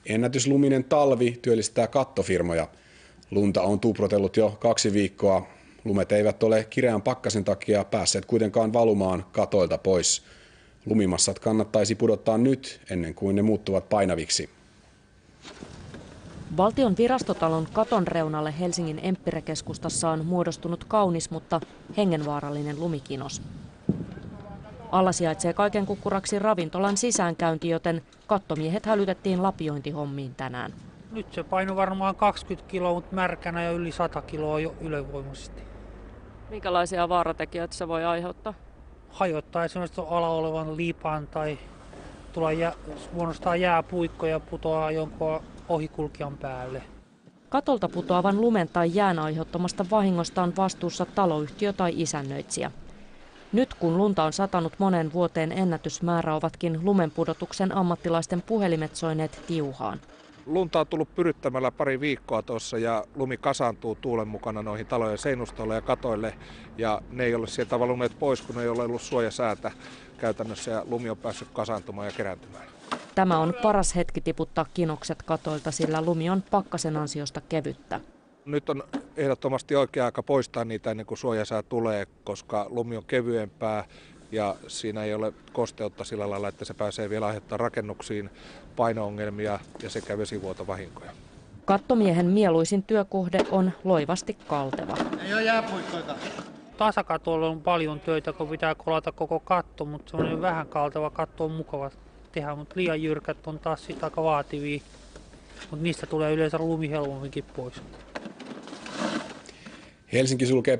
Ennätysluminen talvi työllistää kattofirmoja. Lunta on tuuprotellut jo 2 viikkoa. Lumet eivät ole kireän pakkasen takia päässeet kuitenkaan valumaan katoilta pois. Lumimassat kannattaisi pudottaa nyt, ennen kuin ne muuttuvat painaviksi. Valtion virastotalon katon reunalle Helsingin Empire-keskustassa on muodostunut kaunis, mutta hengenvaarallinen lumikinos. Alla sijaitsee kaiken kukkuraksi ravintolan sisäänkäynti, joten kattomiehet hälytettiin lapiointihommiin tänään. Nyt se paino varmaan 20 kiloa, mutta märkänä ja yli 100 kiloa jo ylevoimaisesti. Minkälaisia vaaratekijöitä se voi aiheuttaa? Hajottaa esimerkiksi ala olevan lipan tai muodostaa jääpuikkoja ja putoaa jonkun ohikulkijan päälle. Katolta putoavan lumen tai jään aiheuttamasta vahingosta on vastuussa taloyhtiö tai isännöitsijä. Nyt kun lunta on satanut moneen vuoteen ennätysmäärä, ovatkin lumenpudotuksen ammattilaisten puhelimet soineet tiuhaan. Lunta on tullut pyryttämällä pari viikkoa tuossa ja lumi kasaantuu tuulen mukana noihin talojen seinustoille ja katoille. Ja ne ei ole sieltä valuneet pois, kun ei ole ollut suojasäätä käytännössä ja lumi on päässyt kasaantumaan ja kerääntymään. Tämä on paras hetki tiputtaa kinokset katoilta, sillä lumi on pakkasen ansiosta kevyttä. Nyt on ehdottomasti oikea aika poistaa niitä ennen kuin suojasää tulee, koska lumi on kevyempää ja siinä ei ole kosteutta sillä lailla, että se pääsee vielä aiheuttamaan rakennuksiin paino-ongelmia ja sekä vesivuotovahinkoja. Kattomiehen mieluisin työkohde on loivasti kalteva. Ei ole jääpuikkoita. Tasakatolla on paljon töitä, kun pitää kolata koko katto, mutta semmoinen vähän kalteva katto on mukava tehdä, mutta liian jyrkät on taas sitä aika vaativia. Mutta niistä tulee yleensä lumi helpomminkin pois. Helsinki sulkee